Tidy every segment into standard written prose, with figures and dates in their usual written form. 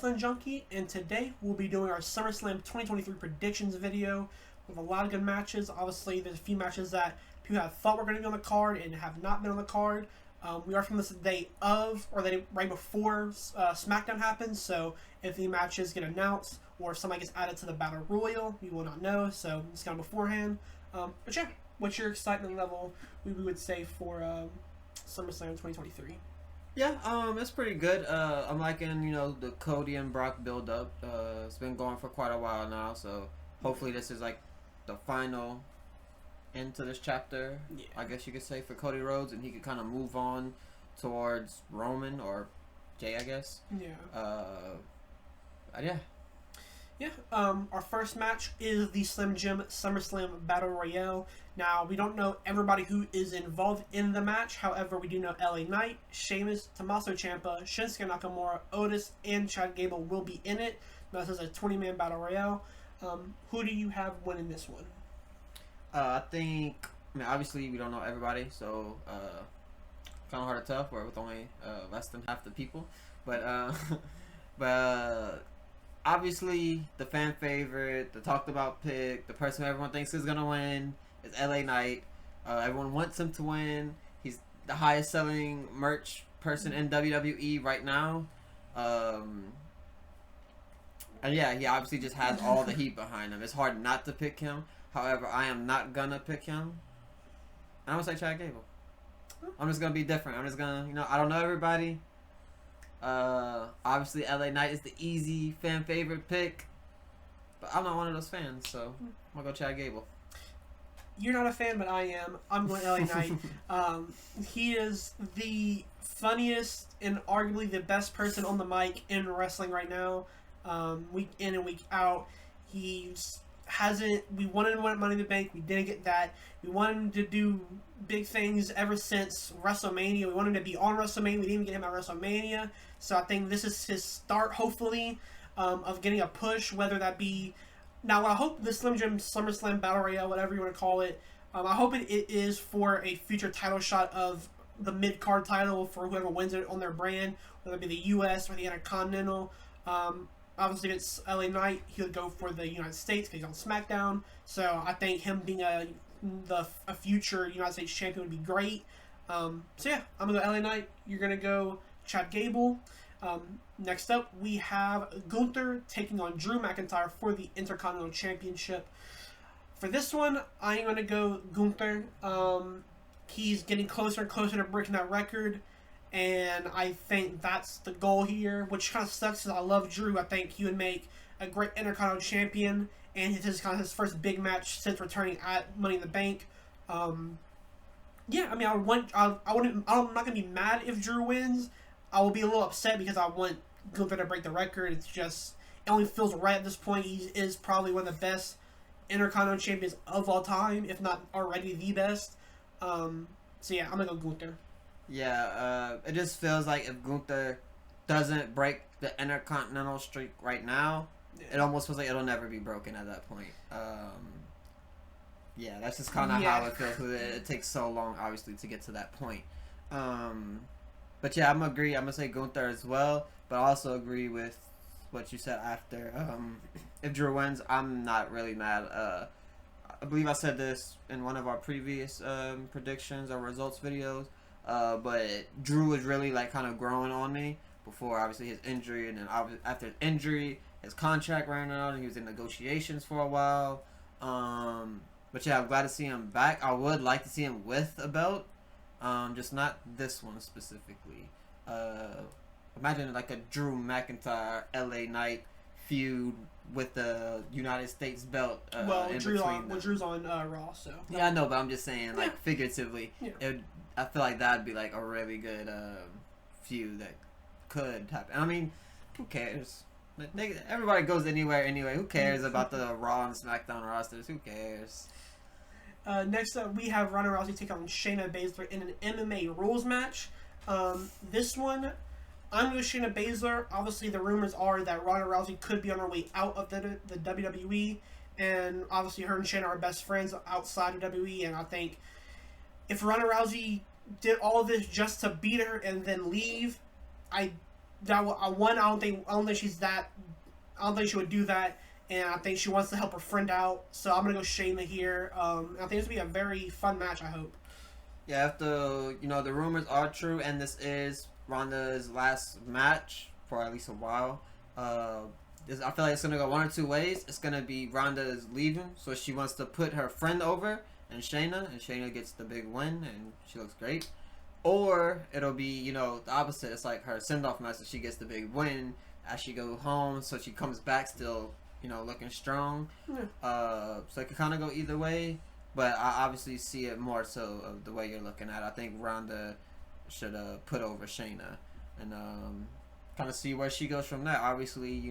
Wrestling Junkie, and today we'll be doing our SummerSlam 2023 predictions video with a lot of good matches. Obviously, there's a few matches that people have thought were going to be on the card and have not been on the card. We are from this the day of, or the day right before SmackDown happens, so if the matches get announced or if somebody gets added to the Battle Royal, we will not know, so it's kind of beforehand. But yeah, what's your excitement level, we would say, for SummerSlam 2023? Yeah, it's pretty good. I'm liking, the Cody and Brock build-up. It's been going for quite a while now, so hopefully this is like the final end to this chapter, yeah. I guess you could say, for Cody Rhodes, and he could kind of move on towards Roman or Jay, I guess. Yeah. Yeah. Yeah, our first match is the Slim Jim SummerSlam Battle Royale. Now, we don't know everybody who is involved in the match. However, we do know LA Knight, Sheamus, Tommaso Ciampa, Shinsuke Nakamura, Otis, and Chad Gable will be in it. Now, this is a 20-man Battle Royale. Who do you have winning this one? I mean, obviously, we don't know everybody, so kind of hard to tell. We're with only less than half the people. But obviously, the fan favorite, the talked about pick, the person everyone thinks is going to win is LA Knight. Everyone wants him to win. He's the highest selling merch person in WWE right now. And yeah, he obviously just has all the heat behind him. It's hard not to pick him. However, I am not going to pick him. I'm going to say Chad Gable. I'm just going to be different. I'm just going to, I don't know everybody. Obviously LA Knight is the easy fan favorite pick, but I'm not one of those fans, so I'm gonna go Chad Gable. You're not a fan, but I am. I'm going LA Knight. He is the funniest and arguably the best person on the mic in wrestling right now. Week in and week out, we wanted to win Money in the Bank. We didn't get that. We wanted him to do big things ever since WrestleMania. We wanted him to be on WrestleMania. We didn't even get him at WrestleMania. So I think this is his start, hopefully, of getting a push, whether that be... Now, I hope the Slim Jim SummerSlam Battle Royale, whatever you want to call it, I hope it is for a future title shot of the mid-card title for whoever wins it on their brand, whether it be the U.S. or the Intercontinental. Obviously, if it's LA Knight, he would go for the United States because he's on SmackDown. So I think him being a future United States champion would be great. So yeah, I'm going to go LA Knight. You're going to go Chad Gable. Next up, we have Gunther taking on Drew McIntyre for the Intercontinental Championship. For this one, I'm going to go Gunther. He's getting closer and closer to breaking that record. And I think that's the goal here, which kind of sucks because I love Drew. I think he would make a great Intercontinental Champion, and this is kind of his first big match since returning at Money in the Bank. Yeah, I mean, I'm not gonna be mad if Drew wins. I will be a little upset because I want Gunther to break the record. It's just, it only feels right at this point. He is probably one of the best Intercontinental Champions of all time, if not already the best. So yeah, I'm gonna go Gunther. Yeah, it just feels like if Gunther doesn't break the Intercontinental streak right now, it almost feels like it'll never be broken at that point. Yeah, that's just kind of how it feels. It takes so long, obviously, to get to that point. But yeah, I'm gonna agree. I'm gonna say Gunther as well, but I also agree with what you said after. If Drew wins, I'm not really mad. I believe I said this in one of our previous predictions or results videos. But Drew was really like kind of growing on me before obviously his injury, and then after his injury, his contract ran out, and he was in negotiations for a while. But yeah, I'm glad to see him back. I would like to see him with a belt, just not this one specifically. Imagine like a Drew McIntyre LA Knight feud with the United States belt. Drew's on Raw, so yeah, I know, but I'm just saying, like, figuratively, I feel like that'd be like a really good feud that could happen. I mean, who cares? Everybody goes anywhere anyway. Who cares about the Raw and SmackDown rosters? Who cares? Next up, we have Ronda Rousey take on Shayna Baszler in an MMA rules match. This one, I'm with Shayna Baszler. Obviously, the rumors are that Ronda Rousey could be on her way out of the WWE, and obviously her and Shayna are best friends outside of WWE, and I think if Ronda Rousey did all this just to beat her and then leave, I one, I don't think she's that. I don't think she would do that, and I think she wants to help her friend out. So I'm gonna go Shayna here. I think this will be a very fun match. I hope. Yeah, if the the rumors are true, and this is Ronda's last match for at least a while, I feel like it's gonna go one or two ways. It's gonna be Ronda is leaving, so she wants to put her friend over and Shayna gets the big win, and she looks great. Or it'll be the opposite. It's like her send off match, so she gets the big win as she goes home, so she comes back still looking strong. So it could kind of go either way. But I obviously see it more so of the way you're looking at it. I think Ronda should put over Shayna and kind of see where she goes from there. Obviously,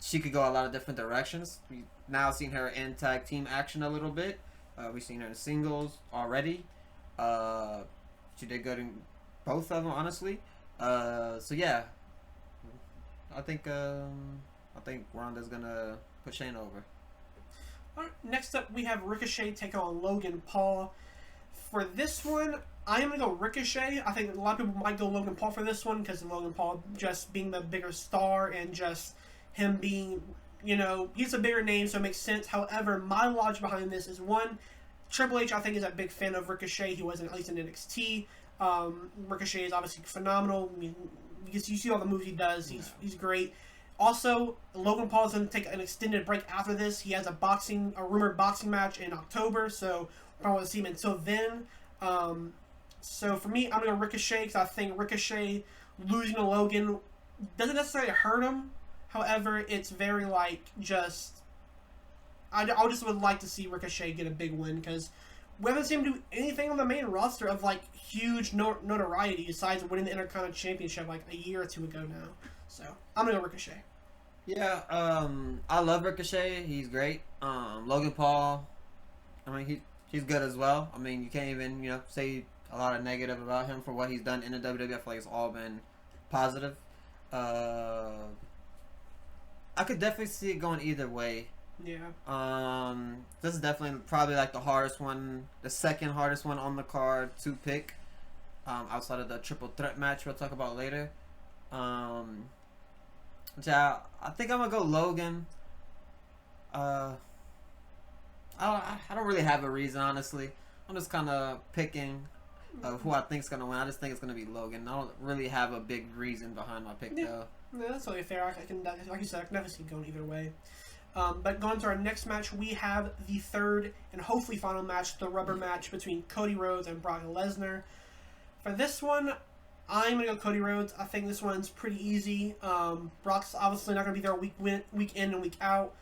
she could go a lot of different directions. We've now seen her in tag team action a little bit. We've seen her in singles already. She did good in both of them, honestly. So yeah, I think Ronda's gonna put Shayna over. All right, next up, we have Ricochet taking on Logan Paul. For this one, I am going to go Ricochet. I think a lot of people might go Logan Paul for this one because Logan Paul just being the bigger star and just him being, he's a bigger name, so it makes sense. However, my logic behind this is one, Triple H, I think, is a big fan of Ricochet. He wasn't at least in NXT. Ricochet is obviously phenomenal. I mean, you see all the moves he does. He's great. Also, Logan Paul is going to take an extended break after this. He has a rumored boxing match in October, so we'll probably see him until then. So for me, I'm going to go Ricochet because I think Ricochet losing to Logan doesn't necessarily hurt him. However, it's very I just would like to see Ricochet get a big win because we haven't seen him do anything on the main roster of huge notoriety besides winning the Intercontinental Championship a year or two ago now. So I'm gonna go Ricochet. Yeah, I love Ricochet. He's great. Logan Paul, I mean he's good as well. I mean you can't even say a lot of negative about him for what he's done in the WWE. I feel like it's all been positive. I could definitely see it going either way. Yeah. This is definitely probably the hardest one, the second hardest one on the card to pick. Outside of the triple threat match we'll talk about later. Yeah, I think I'm gonna go Logan. I don't really have a reason, honestly. I'm just kind of picking who I think's gonna win. I just think it's gonna be Logan. I don't really have a big reason behind my pick though. Yeah, that's totally fair. I can, like you said, I can never see it going either way. But going to our next match, we have the third and hopefully final match, the rubber match between Cody Rhodes and Brock Lesnar. For this one, I'm going to go Cody Rhodes. I think this one's pretty easy. Brock's obviously not going to be there week in and week out.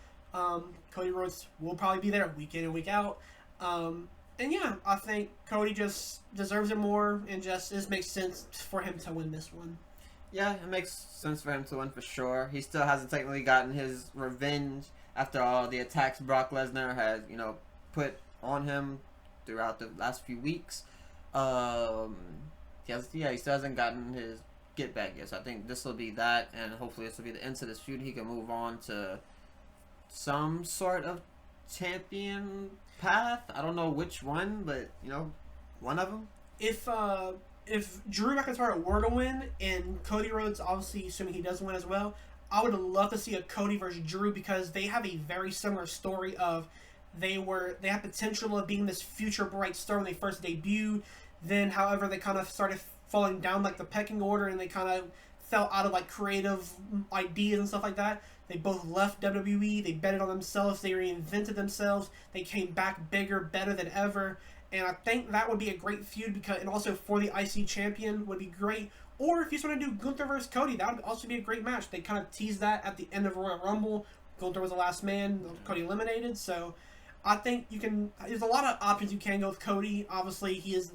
Cody Rhodes will probably be there week in and week out. And yeah, I think Cody just deserves it more and just makes sense for him to win this one. Yeah, it makes sense for him to win for sure. He still hasn't technically gotten his revenge after all the attacks Brock Lesnar has, put on him throughout the last few weeks. He still hasn't gotten his get back yet. So I think this will be that, and hopefully this will be the end to this feud. He can move on to some sort of champion path. I don't know which one, but one of them. If Drew McIntyre were to win, and Cody Rhodes, obviously assuming he does win as well, I would love to see a Cody versus Drew because they have a very similar story of they had potential of being this future bright star when they first debuted. Then, however, they kind of started falling down the pecking order, and they kind of fell out of creative ideas and stuff like that. They both left WWE. They betted on themselves. They reinvented themselves. They came back bigger, better than ever. And I think that would be a great feud and also for the IC champion would be great. Or if you just want to do Gunther versus Cody, that would also be a great match. They kind of teased that at the end of Royal Rumble. Gunther was the last man. Cody eliminated. So I think there's a lot of options you can go with Cody. Obviously, he is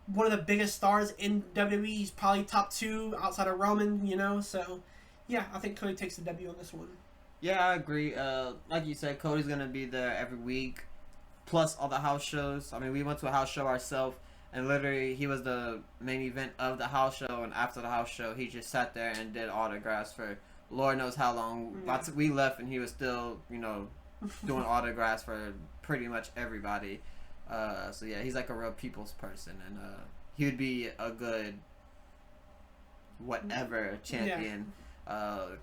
one of the biggest stars in WWE. He's probably top 2 outside of Roman, So, yeah, I think Cody takes the W on this one. Yeah, I agree. Like you said, Cody's going to be there every week, plus all the house shows. I mean, we went to a house show ourselves, and literally he was the main event of the house show, and after the house show, he just sat there and did autographs for Lord knows how long. Yeah. We left, and he was still, doing autographs for pretty much everybody. So yeah, he's a real people's person, and he would be a good whatever champion.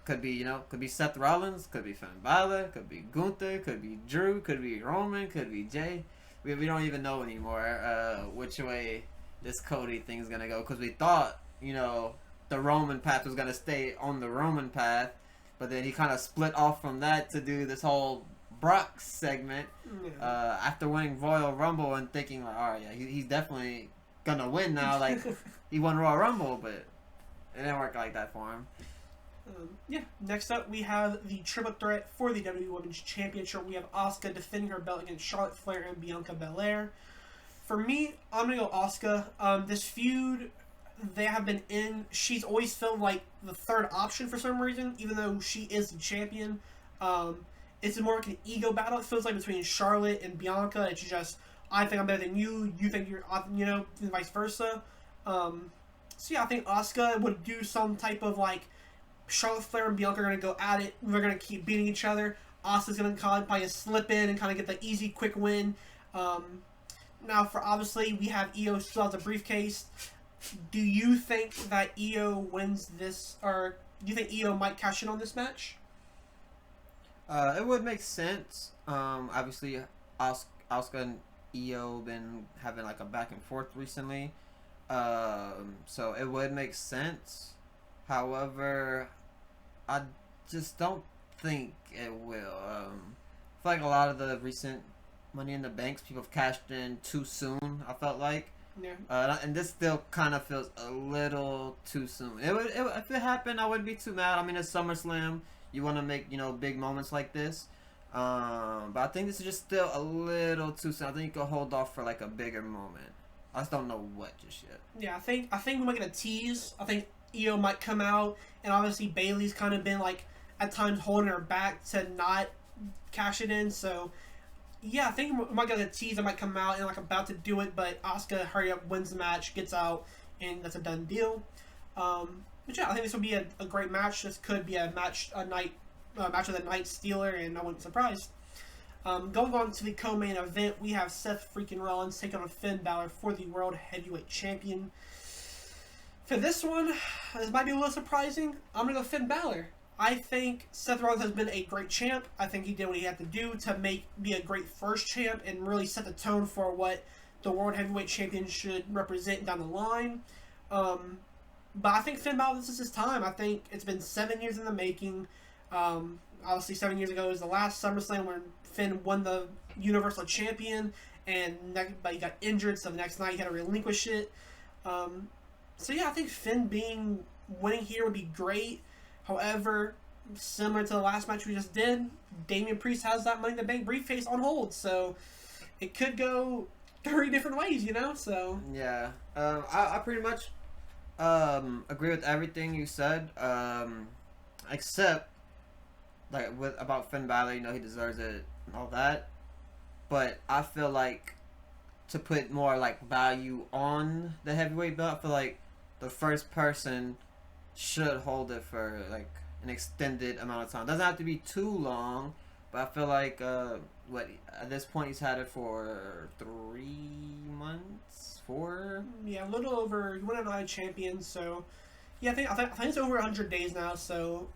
Could be could be Seth Rollins, could be Finn Balor, could be Gunther, could be Drew, could be Roman, could be Jay. We don't even know anymore which way this Cody thing is gonna go, because we thought the Roman path was gonna stay on the Roman path, but then he kind of split off from that to do this whole Brock segment after winning Royal Rumble and thinking like, all right, yeah, he's definitely gonna win now. Like he won Royal Rumble, but it didn't work like that for him. Next up, we have the triple threat for the WWE Women's Championship. We have Asuka defending her belt against Charlotte Flair and Bianca Belair. For me, I'm going to go Asuka. This feud, they have been in. She's always felt like the third option for some reason, even though she is the champion. It's more like an ego battle, it feels like, between Charlotte and Bianca. It's just, I think I'm better than you, you think you're, and vice versa. So yeah, I think Asuka would do some type of like, Charlotte Flair and Bianca are going to go at it. They're going to keep beating each other. Asuka's going to probably slip in and kind of get the easy, quick win. Now, for obviously, we have Io still has a briefcase. Do you think that Io wins this, or do you think Io might cash in on this match? It would make sense. Obviously, Asuka and Io been having like a back and forth recently. So it would make sense. However, I just don't think it will. I feel like a lot of the recent Money in the Banks, people have cashed in too soon, I felt like. Yeah. And this still kind of feels a little too soon. If it happened, I wouldn't be too mad. I mean, it's SummerSlam. You want to make, big moments like this. But I think this is just still a little too soon. I think you could hold off for like a bigger moment. I just don't know what just yet. Yeah, I think we might get a tease. I think Io might come out, and obviously Bayley's kind of been like at times holding her back to not cash it in. So yeah, I think we might get a tease that might come out and like about to do it, but Asuka hurry up, wins the match, gets out, and that's a done deal. But yeah, I think this will be a great match. This could be a match of the night stealer, and I wouldn't be surprised. Going on to the co-main event, we have Seth freaking Rollins taking on Finn Balor for the World Heavyweight Champion. For this one, this might be a little surprising. I'm going to go Finn Balor. I think Seth Rollins has been a great champ. I think he did what he had to do to be a great first champ and really set the tone for what the World Heavyweight Champion should represent down the line. But I think Finn Balor, this is his time. I think it's been 7 years in the making. Obviously, 7 years ago was the last SummerSlam when Finn won the Universal Champion, but he got injured, so the next night he had to relinquish it. So yeah, I think Finn winning here would be great. However, similar to the last match we just did, Damian Priest has that Money in the Bank briefcase on hold, so it could go 3 different ways, So yeah, I pretty much agree with everything you said, except like about Finn Balor. He deserves it and all that, but I feel like to put more like value on the heavyweight belt, I feel like the first person should hold it for like an extended amount of time. Doesn't have to be too long, but I feel like at this point he's had it for 3 months, 4. Yeah, a little over. He won a night champion, so yeah, I think it's over 100 days now. So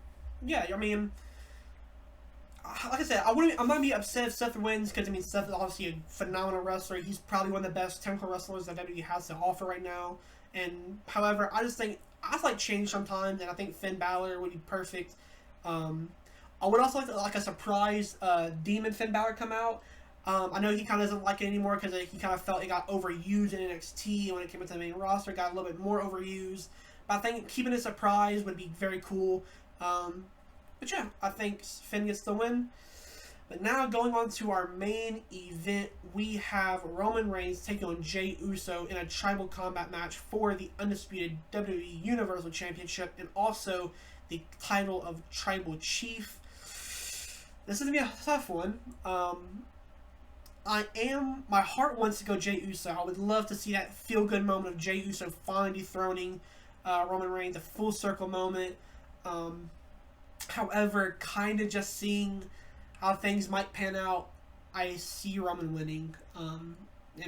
yeah, I mean, like I said, I'm not gonna be upset if Seth wins, because I mean Seth is obviously a phenomenal wrestler. He's probably one of the best technical wrestlers that WWE has to offer right now. And however, I like change sometimes, and I think Finn Balor would be perfect. I would also like a surprise Demon Finn Balor come out. I know he kind of doesn't like it anymore because he kind of felt it got overused in NXT when it came into the main roster. It got a little bit more overused. But I think keeping it a surprise would be very cool. But yeah, I think Finn gets the win. But now going on to our main event, we have Roman Reigns taking on Jey Uso in a tribal combat match for the undisputed WWE Universal Championship and also the title of Tribal Chief. This is going to be a tough one. My heart wants to go Jey Uso. I would love to see that feel-good moment of Jey Uso finally dethroning Roman Reigns, a full circle moment. However, kind of just seeing how things might pan out, I see Roman winning and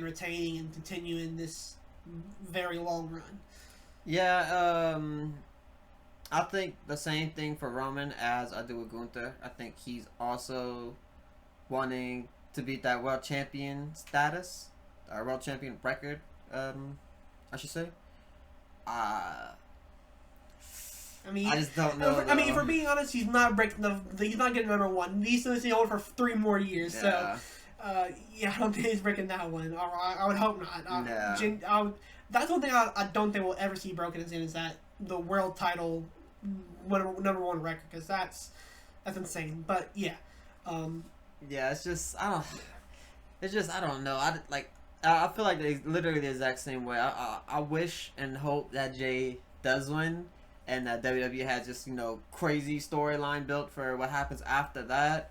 retaining and continuing this very long run. Yeah, I think the same thing for Roman as I do with Gunther. I think he's also wanting to beat that world champion status, or world champion record, I should say. I mean, I just don't know. I mean, if we're being honest, he's not breaking he's not getting number one. He's going to stay on for 3 more years. Yeah. So, yeah, I don't think he's breaking that one. Or I would hope not. Yeah. That's one thing I don't think we'll ever see broken is that the world title number one record, because that's insane. But yeah. Yeah, it's just I don't know. I feel like they're literally the exact same way. I wish and hope that Jay does win, and that WWE has just crazy storyline built for what happens after that.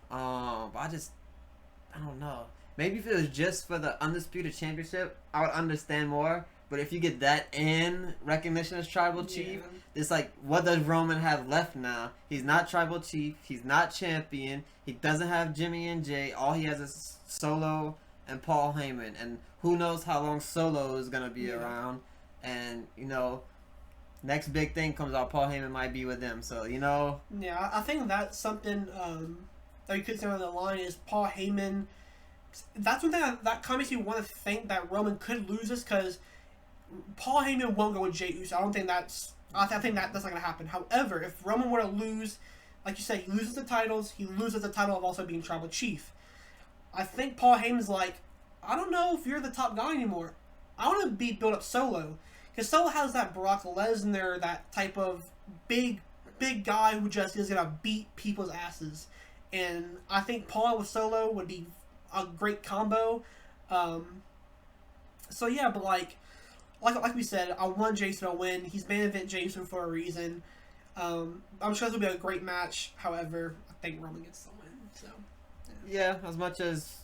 But I don't know. Maybe if it was just for the Undisputed Championship, I would understand more. But if you get that and recognition as Tribal Chief, it's like, what does Roman have left now? He's not Tribal Chief. He's not champion. He doesn't have Jimmy and Jay. All he has is Solo and Paul Heyman. And who knows how long Solo is going to be around. And, next big thing comes out, Paul Heyman might be with them. So, Yeah, I think that's something that you could say on the line is Paul Heyman. That's one thing that kind of makes you want to think that Roman could lose this, because Paul Heyman won't go with Jey Uso. I think that's not going to happen. However, if Roman were to lose, like you said, he loses the titles. He loses the title of also being Tribal Chief. I think Paul Heyman's like, I don't know if you're the top guy anymore. I want to build up Solo, because Solo has that Brock Lesnar, that type of big guy who just is gonna beat people's asses. And I think Paul with Solo would be a great combo. So yeah, but like we said, I want Jason to win. He's main event Jason for a reason. I'm sure this will be a great match. However, I think Roman gets the win. So yeah, as much as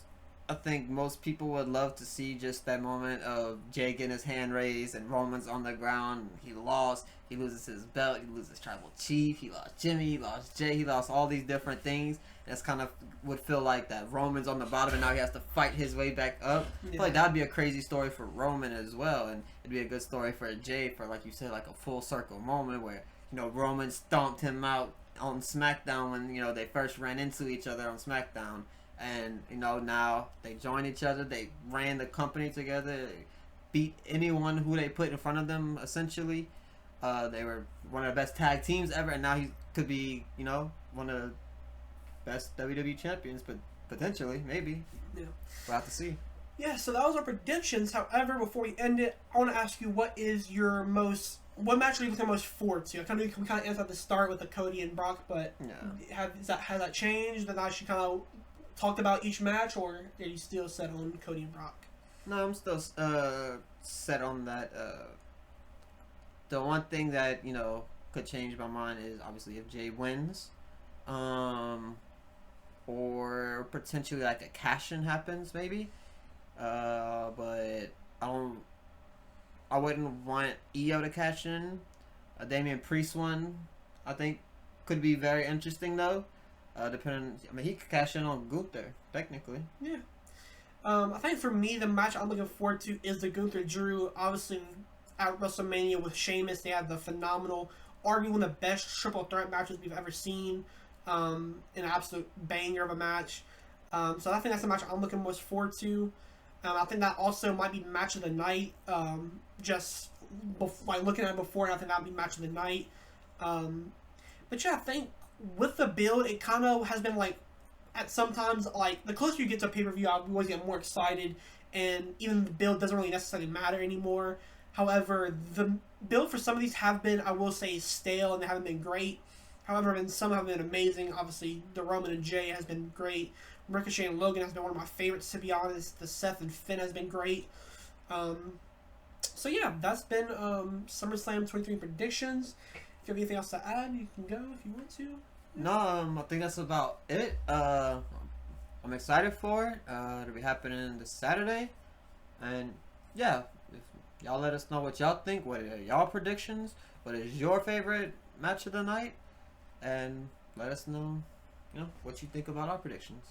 I think most people would love to see just that moment of Jay getting his hand raised and Roman's on the ground. He lost. He loses his belt. He loses Tribal Chief. He lost Jimmy. He lost Jay. He lost all these different things. That's kind of would feel like that Roman's on the bottom and now he has to fight his way back up. I feel like that'd be a crazy story for Roman as well, and it'd be a good story for Jay for, like you said, like a full circle moment where Roman stomped him out on SmackDown when they first ran into each other on SmackDown. And now they join each other. They ran the company together. They beat anyone who they put in front of them. Essentially, they were one of the best tag teams ever. And now he could be, one of the best WWE champions. But potentially, maybe. Yeah, we'll have to see. Yeah. So that was our predictions. However, before we end it, I want to ask you, what match are you looking most forward to? We kind of answered at the start with the Cody and Brock, but has that changed? That I should kind of talked about each match, or are you still set on Cody and Brock? No, I'm still set on that. The one thing that could change my mind is obviously if Jay wins, or potentially like a cash-in happens maybe. But I wouldn't want Io to cash in. A Damian Priest one, I think, could be very interesting though. Depending, he could cash in on Gunther, technically. Yeah. I think for me, the match I'm looking forward to is the Gunther Drew. Obviously, at WrestleMania with Sheamus, they had the phenomenal, arguably one of the best triple threat matches we've ever seen. An absolute banger of a match. So I think that's the match I'm looking most forward to. I think that also might be match of the night. Looking at it before, I think that would be match of the night. But yeah, I think with the build, it kind of has been like, at sometimes, like, the closer you get to pay-per-view, I always get more excited, and even the build doesn't really necessarily matter anymore. However, the build for some of these have been, I will say, stale, and they haven't been great. However, some have been amazing. Obviously, the Roman and Jay has been great. Ricochet and Logan has been one of my favorites, to be honest. The Seth and Finn has been great. So yeah, that's been SummerSlam 23 predictions. If you have anything else to add, you can go if you want to. No, I think that's about it. I'm excited for it. It'll be happening this Saturday. And yeah, if y'all let us know what y'all think. What are y'all predictions? What is your favorite match of the night? And let us know, what you think about our predictions.